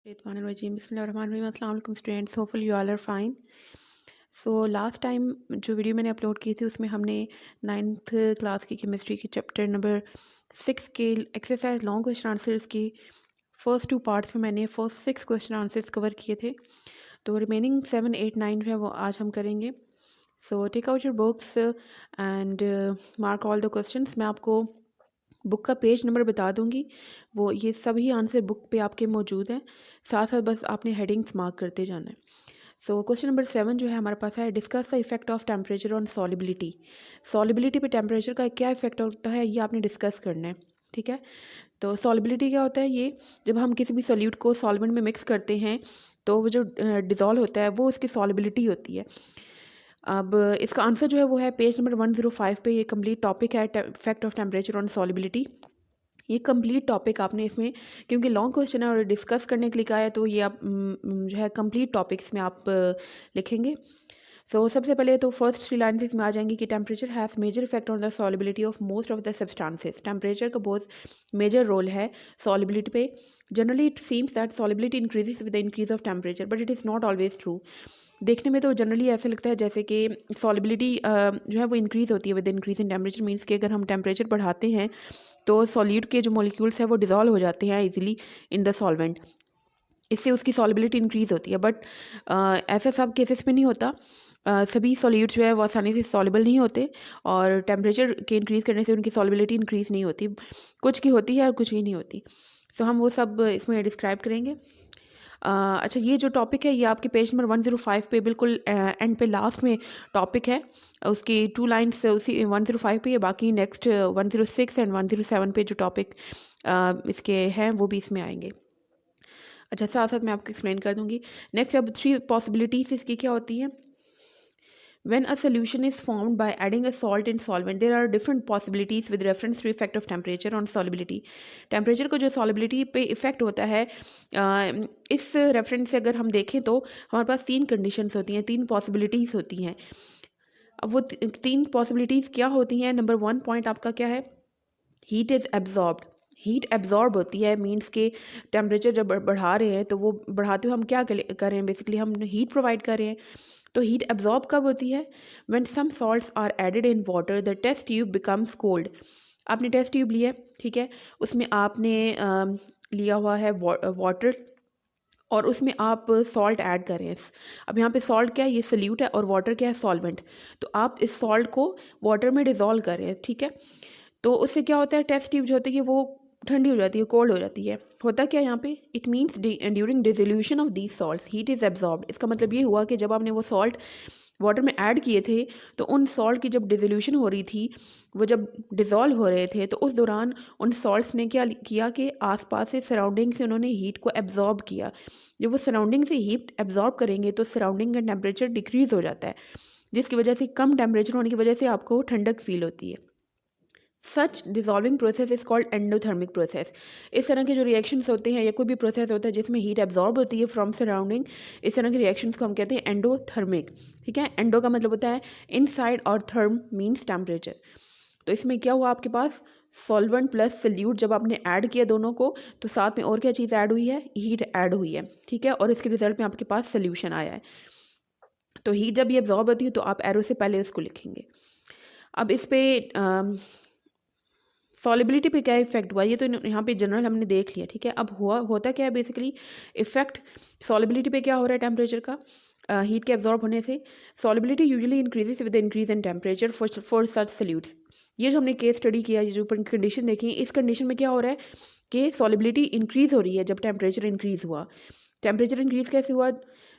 अस्सलाम students, hopeful you all are fine. So last time जो video मैंने upload की थी उसमें हमने 9th क्लास की केमिस्ट्री के चैप्टर नंबर 6 के एक्सरसाइज लॉन्ग क्वेश्चन आंसर्स की फ़र्स्ट 2 पार्ट्स में मैंने फर्स्ट 6 क्वेश्चन आंसर्स कवर किए थे। तो रिमेनिंग 7 8 9 जो है वो आज हम करेंगे। So take out your books and mark all the questions. मैं आपको बुक का पेज नंबर बता दूंगी, वो ये सभी आंसर बुक पे आपके मौजूद हैं। साथ साथ बस आपने हेडिंग्स मार्क करते जाना है। सो क्वेश्चन नंबर 7 जो है हमारे पास है, discuss the effect of temperature on solubility. Solubility पे टेम्परेचर का क्या इफेक्ट होता है ये आपने डिस्कस करना है। ठीक है, तो सॉलिबिलिटी क्या होता है? ये जब हम किसी भी सॉल्यूट को सॉल्वेंट में मिक्स करते हैं तो वो जो डिज़ोल्व होता है वो उसकी सॉलिबिलिटी होती है। अब इसका आंसर जो है वो है पेज नंबर 105 पे। ये कंप्लीट टॉपिक है effect of temperature on solubility. ये कंप्लीट टॉपिक आपने इसमें, क्योंकि लॉन्ग क्वेश्चन है और डिस्कस करने के लिए कहा है, तो ये आप जो है कंप्लीट टॉपिक्स में आप लिखेंगे। सो सबसे पहले तो फर्स्ट 3 लाइन्स इसमें आ जाएंगी कि temperature has major effect on the solubility of most of the substances. Temperature का बहुत मेजर रोल है सॉलिबिलिटी पे। Generally it seems that solubility increases with the increase of temperature, but it is not always true. देखने में तो generally ऐसा लगता है जैसे कि सॉलिबिलिटी जो है वो इंक्रीज़ होती है with increase in temperature. Means कि अगर हम टेम्परेचर बढ़ाते हैं तो सॉलिड के जो मॉलिक्यूल्स हैं वो डिज़ोल्व हो जाते हैं इजीली इन द सॉल्वेंट, इससे उसकी सॉलिबिलिटी इंक्रीज़ होती है। बट ऐसा सब केसेस में नहीं होता। सभी सॉलिड्स जो है वो आसानी से सॉल्युबल नहीं होते और टेम्परेचर के इंक्रीज़ करने से उनकी सॉलिबिलिटी इंक्रीज़ नहीं होती। कुछ की होती है और कुछ की नहीं होती। सो हम वो सब इसमें डिस्क्राइब करेंगे। अच्छा, ये जो टॉपिक है ये आपके पेज नंबर 105 पे बिल्कुल एंड पे लास्ट में टॉपिक है। उसकी 2 लाइन्स उसी 105 पे है, बाकी नेक्स्ट 106 एंड 107 पे जो टॉपिक इसके हैं वो भी इसमें आएंगे। अच्छा, साथ साथ मैं आपको एक्सप्लेन कर दूंगी। नेक्स्ट अब 3 पॉसिबिलिटीज़ इसकी क्या होती हैं। When a solution is formed by adding a salt in solvent, there are different possibilities with reference to effect of temperature on solubility. Temperature को जो सॉलिबिलिटी पे इफ़ेक्ट होता है, इस रेफरेंस से अगर हम देखें तो हमारे पास 3 कंडीशंस होती हैं, 3 पॉसिबिलिटीज़ होती हैं। अब वो 3 पॉसिबिलिटीज़ क्या होती हैं? नंबर 1 पॉइंट आपका क्या है? Heat is absorbed. Heat absorb होती है, मीन्स के टेम्परेचर जब बढ़ा रहे हैं तो वो बढ़ाते हुए हम क्या कर रहे हैं? बेसिकली हम हीट प्रोवाइड कर रहे हैं। तो हीट एब्जॉर्ब कब होती है? When some salts are added in water the test tube becomes cold. आपने टेस्ट ट्यूब लिया, ठीक है, उसमें आपने लिया हुआ है वाटर और उसमें आप सॉल्ट ऐड कर रहे हैं। अब यहाँ पे सॉल्ट क्या है? ये सल्यूट है और वाटर क्या है? सॉल्वेंट। तो आप इस सॉल्ट को वाटर में डिज़ोल्व कर रहे हैं, ठीक है। तो उससे क्या होता है? टेस्ट ट्यूब जो होती है वो ठंडी हो जाती है, कोल्ड हो जाती है। होता क्या है यहाँ पे? It means during dissolution of these salts heat is absorbed. इसका मतलब ये हुआ कि जब आपने वो सॉल्ट वाटर में ऐड किए थे तो उन सॉल्ट की जब डिसोल्यूशन हो रही थी, वो जब डिज़ोल्व हो रहे थे तो उस दौरान उन सॉल्ट्स ने क्या किया कि आसपास से सराउंडिंग से उन्होंने हीट को एब्जॉर्ब किया। जब वो सराउंडिंग से हीट एब्जॉर्ब करेंगे तो सराउंडिंग का टेम्परेचर डिक्रीज़ हो जाता है, जिसकी वजह से कम टेम्परेचर होने की वजह से आपको ठंडक फील होती है। Such dissolving process is called endothermic process. इस तरह के जो रिएक्शंस होते हैं या कोई भी प्रोसेस होता है जिसमें हीट एब्जॉर्ब होती है फ्रॉम सराउंडिंग, इस तरह के रिएक्शंस को हम कहते हैं एंडोथर्मिक। ठीक है, एंडो का मतलब होता है इनसाइड और थर्म मीन्स टेम्परेचर। तो इसमें क्या हुआ आपके पास? सॉल्वेंट प्लस सल्यूट जब आपने ऐड किया दोनों को तो साथ में और क्या चीज़ ऐड हुई है? हीट ऐड हुई है, ठीक है, और इसके रिजल्ट में आपके पास सोल्यूशन आया है। तो हीट जब ये एब्जॉर्ब होती है तो आप एरो से पहले उसको लिखेंगे। अब इस पे सॉलिबिलिटी पे क्या इफेक्ट हुआ ये तो यहाँ पे जनरल हमने देख लिया, ठीक है। अब होता क्या है बेसिकली इफेक्ट सॉलिबिलिटी पे क्या हो रहा है टेम्परेचर का? हीट के एब्जॉर्ब होने से solubility usually increases with increase in temperature for such solutes. ये जो हमने केस स्टडी किया, ये जो कंडीशन देखी, इस कंडीशन में क्या हो रहा है कि सॉलिबिलिटी इंक्रीज हो रही है जब टेम्परेचर इंक्रीज हुआ। टेम्परेचर इंक्रीज कैसे हुआ?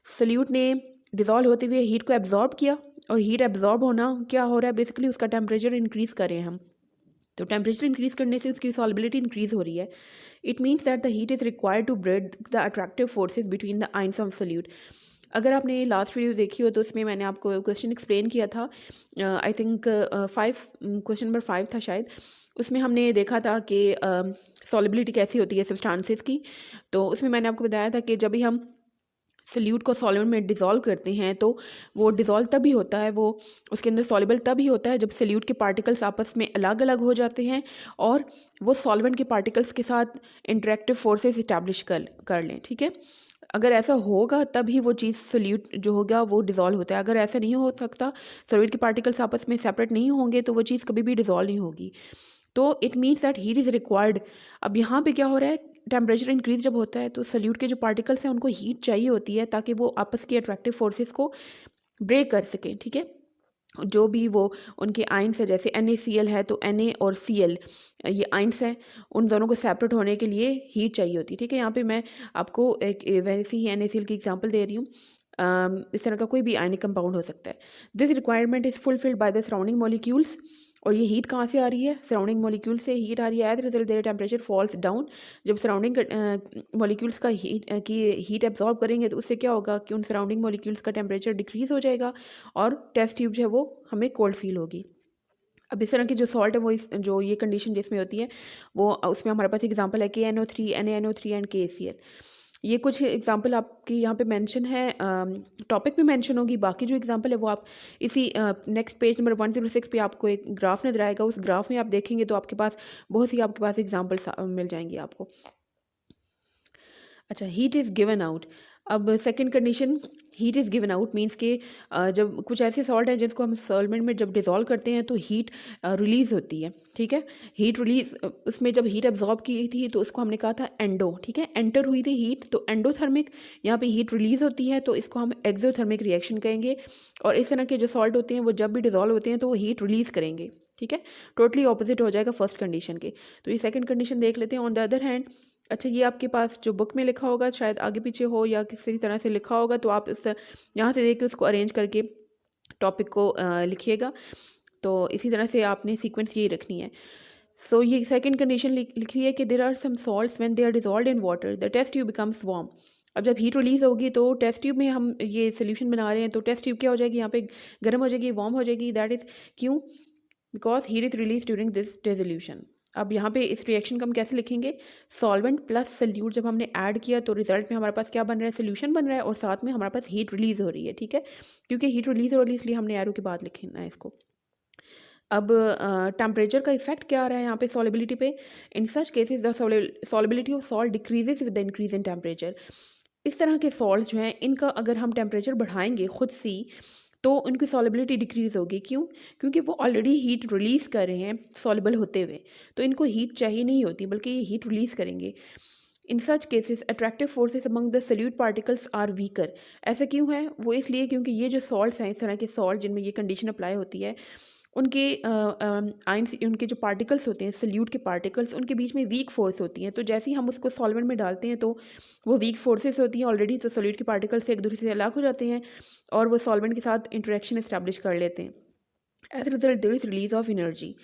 सल्यूट ने डिजॉल्व होते हुए हीट को एब्जॉर्ब किया और हीट एब्जॉर्ब होना क्या हो रहा है? बेसिकली उसका टेम्परेचर इंक्रीज कर रहे हैं हम। तो टेम्परेचर इंक्रीज करने से उसकी सॉलिबिलिटी इंक्रीज हो रही है। It means that the heat is required to break the attractive forces between the ions of solute. अगर आपने लास्ट वीडियो देखी हो तो उसमें मैंने आपको क्वेश्चन एक्सप्लेन किया था। आई थिंक 5 क्वेश्चन नंबर 5 था शायद। उसमें हमने देखा था कि सॉलिबिलिटी कैसी होती है सब्सटेंसेस की। तो उसमें मैंने आपको बताया था कि जब भी हम सल्यूट को सॉल्वेंट में डिज़ोल्व करते हैं तो वो डिज़ोल्व तभी होता है, वो उसके अंदर सॉल्युबल तभी होता है जब सल्यूट के पार्टिकल्स आपस में अलग अलग हो जाते हैं और वो सॉल्वेंट के पार्टिकल्स के साथ इंटरेक्टिव फोर्सेस इस्टेब्लिश कर लें, ठीक है। अगर ऐसा होगा तभी वो चीज़ सल्यूट जो होगा वो डिज़ोल्व होता है। अगर ऐसा नहीं हो सकता, सॉल्यूट के पार्टिकल्स आपस में सेपरेट नहीं होंगे, तो वो चीज़ कभी भी डिज़ोल्व नहीं होगी। तो it means that heat is required. अब यहाँ पे क्या हो रहा है, टेम्परेचर इंक्रीज जब होता है तो सल्यूट के जो पार्टिकल्स हैं उनको हीट चाहिए होती है ताकि वो आपस की अट्रैक्टिव फोर्सेस को ब्रेक कर सकें, ठीक है। जो भी वो उनके आइंस है, जैसे NaCl है तो Na और Cl ये आइंस हैं, उन दोनों को सेपरेट होने के लिए हीट चाहिए होती है, ठीक है। यहाँ पे मैं आपको एक वैसी ही NaCl की एग्जांपल दे रही हूँ। इस तरह का कोई भी आयनिक कंपाउंड हो सकता है। This requirement is fulfilled by the surrounding molecules. और ये हीट कहाँ से आ रही है, सराउंडिंग मॉलिक्यूल से हीट आ रही है। As result their temperature falls down. जब सराउंडिंग मॉलिक्यूल्स का हीट एब्जॉर्ब करेंगे तो उससे क्या होगा कि उन सराउंडिंग मॉलिक्यूल्स का टेम्परेचर डिक्रीज हो जाएगा और टेस्ट ट्यूब जो है वो हमें कोल्ड फील होगी। अब इस तरह की जो सॉल्ट है वो जो ये कंडीशन जिसमें होती है वो उसमें हमारे पास एग्जांपल है KNO3, NaNO3 एंड KCl। ये कुछ एग्जांपल आपकी यहाँ पे मेंशन है, टॉपिक में मेंशन होगी। बाकी जो एग्जांपल है वो आप इसी नेक्स्ट पेज नंबर 106 पे आपको एक ग्राफ नजर आएगा। उस ग्राफ में आप देखेंगे तो आपके पास बहुत सी आपके पास एग्जांपल्स मिल जाएंगी आपको। अच्छा, हीट इज़ गिवन आउट। अब second condition, heat is given out means कि जब कुछ ऐसे सॉल्ट है जिसको हम सॉल्वेंट में जब डिज़ोल्व करते हैं तो हीट रिलीज़ होती है, ठीक है। हीट रिलीज उसमें जब हीट एब्जॉर्ब की थी तो उसको हमने कहा था एंडो, ठीक है। एंटर हुई थी हीट तो एंडोथर्मिक, यहाँ पे हीट रिलीज़ होती है तो इसको हम एक्सोथर्मिक रिएक्शन कहेंगे। और इस तरह के जो सॉल्ट होते हैं वो जब भी डिज़ोल्व होते हैं तो वो हीट रिलीज़ करेंगे, ठीक है। टोटली ऑपोजिट हो जाएगा फर्स्ट कंडीशन के। तो ये सेकंड कंडीशन देख लेते हैं। ऑन द अदर हैंड, अच्छा ये आपके पास जो बुक में लिखा होगा शायद आगे पीछे हो या किसी तरह से लिखा होगा, तो आप इस यहाँ से देख के उसको अरेंज करके टॉपिक को लिखिएगा। तो इसी तरह से आपने सीक्वेंस यही रखनी है। सो ये सेकंड कंडीशन लिखी है कि there are some salts when they are dissolved in water the test tube becomes warm. अब जब हीट रिलीज होगी तो टेस्ट ट्यूब में हम ये सोल्यूशन बना रहे हैं तो टेस्ट ट्यूब क्या हो जाएगी, यहाँ पे गर्म हो जाएगी, वार्म हो जाएगी। दैट इज़ क्यों, because heat is release during this dissolution. अब यहाँ पे इस रिएक्शन को हम कैसे लिखेंगे, सॉल्वेंट प्लस सल्यूट जब हमने ऐड किया तो रिजल्ट में हमारे पास क्या बन रहा है, सोल्यूशन बन रहा है और साथ में हमारे पास हीट रिलीज हो रही है, ठीक है। क्योंकि हीट रिलीज हो रही है इसलिए हमने एरो के बाद लिखना है इसको। अब टेम्परेचर का इफेक्ट क्या आ रहा है यहाँ पे सॉलिबिलिटी पे। In such cases the solubility of salt decreases with the increase in temperature. इस तरह के सॉल्ट जो हैं इनका अगर हम टेम्परेचर बढ़ाएंगे खुद से तो उनकी सॉलिबिलिटी डिक्रीज़ होगी। क्यों, क्योंकि वो ऑलरेडी हीट रिलीज़ कर रहे हैं सॉलिबल होते हुए, तो इनको हीट चाहिए नहीं होती बल्कि ये हीट रिलीज़ करेंगे। In such cases attractive forces among the solute particles are weaker. ऐसा क्यों है, वो इसलिए क्योंकि ये जो सॉल्ट्स हैं, इस तरह के सॉल्ट जिनमें ये कंडीशन अप्लाई होती है, उनके आइंस, उनके जो पार्टिकल्स होते हैं सल्यूट के पार्टिकल्स, उनके बीच में वीक फोर्स होती हैं। तो जैसे ही हम उसको सॉल्वेंट में डालते हैं तो वो वीक फोर्सेस होती हैं ऑलरेडी, तो सल्यूट के पार्टिकल्स एक दूसरे से अलग हो जाते हैं और वो सॉल्वेंट के साथ इंटरेक्शन इस्टेब्लिश कर लेते हैं। As result there is release of energy.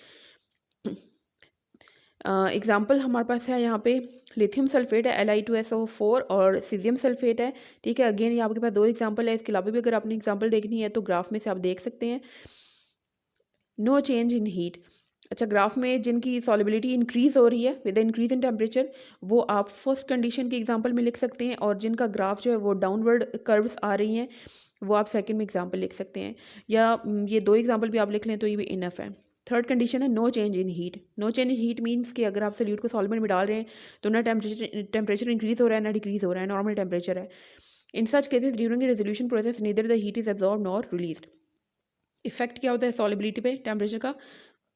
Example हमारे पास है यहाँ पे लिथियम सल्फेट है Li2SO4 और सीजियम सल्फेट है, ठीक है। अगेन ये आपके पास दो एग्जाम्पल है, इसके अलावा भी अगर आपने एग्जाम्पल देखनी है तो ग्राफ में से आप देख सकते हैं। No change in heat. अच्छा, ग्राफ में जिनकी सॉलिबिलिटी इंक्रीज हो रही है विद इंक्रीज इन टेम्परेचर वो आप फर्स्ट कंडीशन के एग्जांपल में लिख सकते हैं, और जिनका ग्राफ जो है वो डाउनवर्ड कर्व्स आ रही हैं वो आप सेकंड में एग्जांपल लिख सकते हैं, या ये दो एग्जांपल भी आप लिख लें तो ये भी इनफ है। थर्ड कंडीशन है no change in heat. No change in heat means कि अगर आप सल्यूट को सॉल्वेंट में डाल रहे हैं तो ना टेम्परेचर इंक्रीज हो रहा है ना डिक्रीज हो रहा है, नॉर्मल टेम्परेचर है। In such cases during resolution process neither the heat is absorb nor released. Effect क्या होता है सॉलिबिलिटी पे टेम्परेचर का,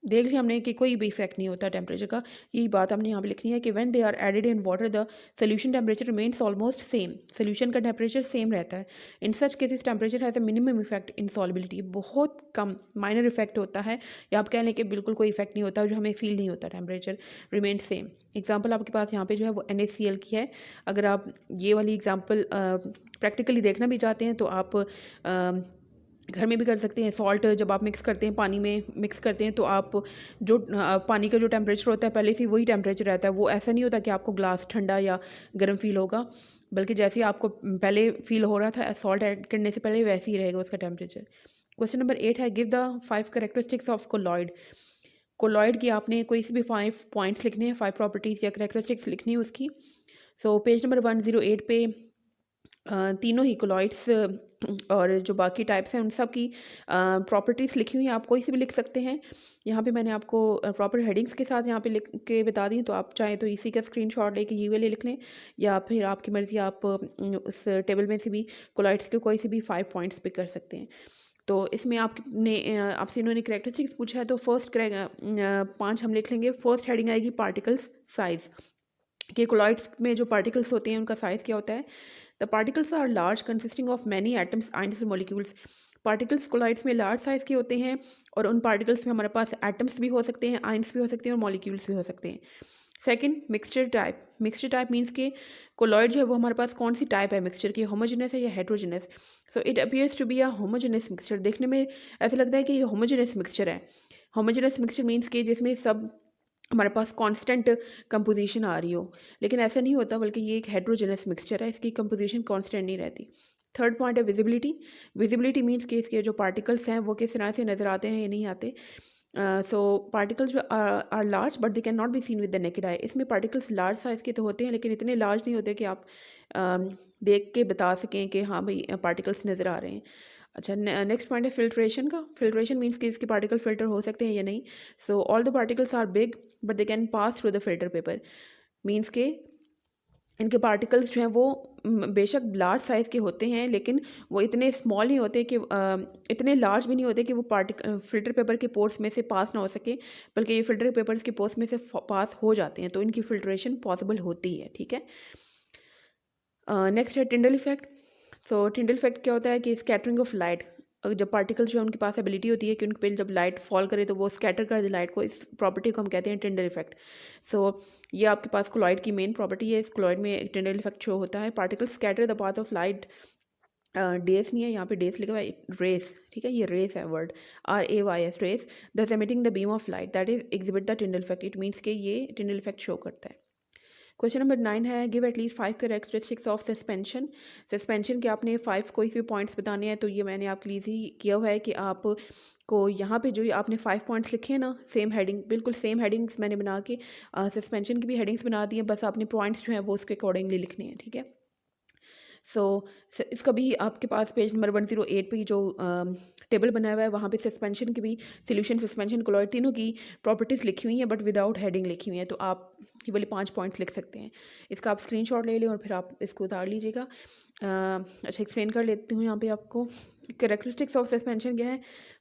देख लिया हमने कि कोई भी इफेक्ट नहीं होता टेम्परेचर का। यही बात हमने यहाँ पे लिखनी है कि when they are added in water the solution temperature remains almost same. Solution का टेम्परेचर सेम रहता है। In such cases temperature has a minimum effect in solubility. बहुत कम माइनर इफेक्ट होता है, या आप कह लें कि बिल्कुल कोई इफेक्ट नहीं होता, जो हमें फील नहीं होता, टेम्परेचर रिमेन सेम। एग्जाम्पल आपके पास यहाँ पे जो है वो NaCl की है। अगर आप ये वाली एग्जाम्पल प्रैक्टिकली देखना भी चाहते हैं तो आप घर में भी कर सकते हैं। सॉल्ट जब आप मिक्स करते हैं, पानी में मिक्स करते हैं, तो आप जो पानी का जो टेम्परेचर होता है पहले से वही टेम्परेचर रहता है। वो ऐसा नहीं होता कि आपको ग्लास ठंडा या गर्म फील होगा, बल्कि जैसे ही आपको पहले फील हो रहा था सॉल्ट ऐड करने से पहले वैसे ही रहेगा उसका टेम्परेचर। क्वेश्चन नंबर 8 है give the 5 characteristics of colloid. Colloid की आपने कोई से भी 5 पॉइंट्स लिखने हैं, 5 प्रॉपर्टीज़ या करेक्टरिस्टिक्स लिखनी है उसकी। सो पेज नंबर 108 पे तीनों ही कोलॉइड्स और जो बाकी टाइप्स हैं उन सब की प्रॉपर्टीज़ लिखी हुई हैं, आप कोई सी भी लिख सकते हैं। यहाँ पे मैंने आपको प्रॉपर हेडिंग्स के साथ यहाँ पे लिख के बता दी, तो आप चाहें तो इसी का स्क्रीनशॉट लेके ये वाले लिख लें, या फिर आपकी मर्ज़ी, आप उस टेबल में से भी कोलॉइड्स के कोई से भी 5 पॉइंट्स पिक कर सकते हैं। तो इसमें आपसे इन्होंने कैरेक्टरिस्टिक्स पूछा है, तो फर्स्ट 5 हम लिख लेंगे। फर्स्ट हेडिंग आएगी पार्टिकल्स साइज़, कि कोलॉइड्स में जो पार्टिकल्स होते हैं उनका साइज़ क्या होता है। The particles are large consisting of many atoms ions molecules. Particles colloids में लार्ज साइज़ के होते हैं, और उन पार्टिकल्स में हमारे पास एटम्स भी हो सकते हैं, आइंस भी हो सकते हैं, और मॉलिक्यूल्स भी हो सकते हैं। Second, mixture type. Mixture type means के कोलॉइड जो है वो हमारे पास कौन सी टाइप है मिक्सचर की, होमोजेनस है या heterogeneous. So it appears to be a homogeneous mixture. देखने में ऐसा लगता है कि ये होमोजेनस मिक्सचर है। होमोजेनस मिक्सचर मीन्स के जिसमें सब हमारे पास कांस्टेंट कंपोजिशन आ रही हो, लेकिन ऐसा नहीं होता, बल्कि ये एक हेट्रोजेनस मिक्सचर है, इसकी कंपोजिशन कांस्टेंट नहीं रहती। थर्ड पॉइंट है विजिबिलिटी। विजिबिलिटी मीन्स कि इसके जो पार्टिकल्स हैं वो किस तरह से नज़र आते हैं या नहीं आते। सो पार्टिकल्स जो are large but they can not be seen with the naked eye. इसमें पार्टिकल्स लार्ज साइज़ के तो होते हैं, लेकिन इतने लार्ज नहीं होते कि आप देख के बता सकें कि हाँ भाई पार्टिकल्स नज़र आ रहे हैं। अच्छा, नेक्स्ट पॉइंट है फिल्ट्रेशन का। फिल्ट्रेशन मीन्स कि इसके पार्टिकल फिल्टर हो सकते हैं या नहीं। So all the particles are big but they can pass through the filter paper. Means के इनके पार्टिकल्स जो हैं वो बेशक लार्ज साइज़ के होते हैं, लेकिन वो इतने स्मॉल नहीं होते कि इतने लार्ज भी नहीं होते कि वो फ़िल्टर पेपर के पोर्स में से पास ना हो सके, बल्कि ये फ़िल्टर पेपर्स के पोर्स में से पास हो जाते हैं, तो इनकी फ़िल्ट्रेशन पॉसिबल होती है। ठीक है। नेक्स्ट है टिंडल इफेक्ट। सो टिंडल इफेक्ट क्या होता है कि स्कैटरिंग ऑफ लाइट। जब पार्टिकल्स जो है उनके पास एबिलिटी होती है कि उन पर जब लाइट फॉल करे तो वो स्कैटर कर दे लाइट को, इस प्रॉपर्टी को हम कहते हैं टिंडल इफेक्ट। सो ये आपके पास कोलॉइड की मेन प्रॉपर्टी है। इस कोलॉइड में एक टिंडल इफेक्ट शो होता है। Particles scatter the path of light. डेस नहीं है यहाँ पे, डेस लिखा हुआ है, रेस। ठीक है, ये रेस है word, RAYS, rays. That's emitting the beam of light that is exhibit the Tyndall effect. It means कि ये टिंडल इफेक्ट शो करता है। क्वेश्चन नंबर 9 है, give at least 5 characteristics of suspension. Suspension के आपने 5 कोई भी पॉइंट्स बताने हैं, तो ये मैंने आपके लिए ही किया हुआ है कि आपको यहाँ पे जो आपने 5 पॉइंट्स लिखे हैं ना, सेम हेडिंग, बिल्कुल सेम हेडिंग्स मैंने बना के सस्पेंशन की भी हेडिंग्स बना दी हैं, बस आपने पॉइंट्स जो हैं वो उसके अकॉर्डिंगली लिखने हैं। ठीक है। सो इसका भी आपके पास पेज नंबर 108 पे जो टेबल बनाया हुआ है, वहाँ पे सस्पेंशन की भी, सोल्यूशन, सस्पेंशन, कोलॉइड, तीनों की प्रॉपर्टीज़ लिखी हुई हैं, बट विदाउट हेडिंग लिखी हुई हैं, तो आप ये वाले 5 पॉइंट्स लिख सकते हैं। इसका आप स्क्रीनशॉट ले लें और फिर आप इसको उतार लीजिएगा। अच्छा, एक्सप्लेन कर लेती हूँ यहाँ पे आपको। कैरेक्टरिस्टिक्स ऑफ सस्पेंशन क्या है।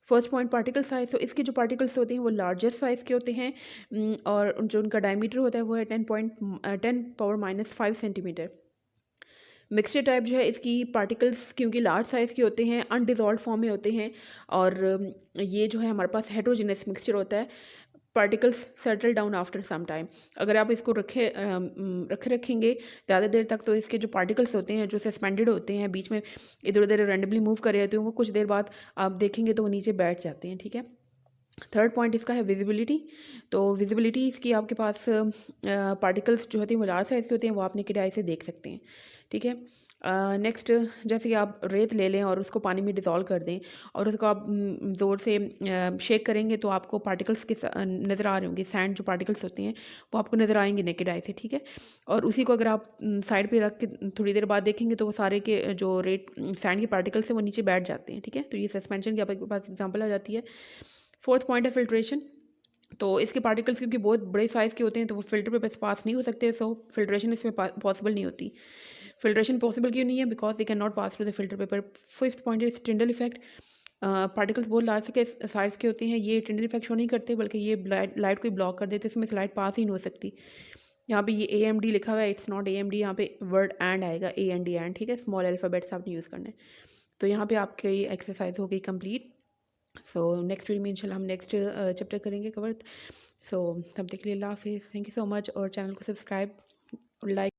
First point particle size. तो इसके जो पार्टिकल्स होते हैं वो लार्जेस्ट साइज़ के होते हैं, और जो उनका डायमीटर होता है वो है 10⁻⁵ सेंटीमीटर। मिक्सचर टाइप जो है, इसकी पार्टिकल्स क्योंकि लार्ज साइज़ के होते हैं, अनडिजॉल्व फॉर्म में होते हैं, और ये जो है हमारे पास हेट्रोजेनस मिक्सचर होता है। Particles settle down after some time. अगर आप इसको रखेंगे ज़्यादा देर तक, तो इसके जो पार्टिकल्स होते हैं जो सस्पेंडेड होते हैं, बीच में इधर उधर रैंडमली मूव कर रहे होते हैं, वो कुछ देर बाद आप देखेंगे तो वो नीचे बैठ जाते हैं। ठीक है। थर्ड पॉइंट इसका है विजिबिलिटी। तो विजिबिलिटी इसकी आपके पास पार्टिकल्स जो होते हैं वो लार्ज साइज़ के होते हैं, वो आप नेकेड आई से देख सकते हैं। ठीक है। नेक्स्ट, जैसे कि आप रेत ले लें और उसको पानी में डिज़ोल्व कर दें, और उसको आप ज़ोर से शेक करेंगे, तो आपको पार्टिकल्स के नज़र आ रहे होंगे, सैंड जो पार्टिकल्स होते हैं वो आपको नज़र आएंगे नेकेड आई से। ठीक है। और उसी को अगर आप साइड पे रख के थोड़ी देर बाद देखेंगे, तो वो सारे के जो सैंड के पार्टिकल्स हैं वो नीचे बैठ जाते हैं। ठीक है। तो ये सस्पेंशन की आपके पास एग्जाम्पल आ जाती है। फोर्थ पॉइंट है फिल्ट्रेशन। तो इसके पार्टिकल्स क्योंकि बहुत बड़े साइज़ के होते हैं, तो वो फिल्टर पे बस पास नहीं हो सकते, सो फिल्ट्रेशन इसमें पॉसिबल नहीं होती। फिल्ट्रेशन पॉसिबल क्यों नहीं है, because they can not pass through the filter paper. Fifth point is Tyndall effect. Particles बहुत लार्ज के साइज़ के होते हैं, ये टिंडल इफेक्ट शो नहीं करते, बल्कि ये लाइट को ब्लॉक कर देते, इसमें से लाइट पास ही नहीं हो सकती। यहाँ पे ये AMD लिखा हुआ है, इट्स नॉट AMD, यहाँ पे वर्ड एंड आएगा, AND एंड। ठीक है, स्मॉल अल्फ़ाबेट्स आपने यूज़ करने। तो यहाँ पे आपकी एक्सरसाइज हो गई कंप्लीट। सो नेक्स्ट वीडियो में इंशाल्लाह हम नेक्स्ट चैप्टर करेंगे कवर। सो तब तक के लिए अल्लाह हाफिज़, थैंक यू सो मच, और चैनल को सब्सक्राइब, लाइक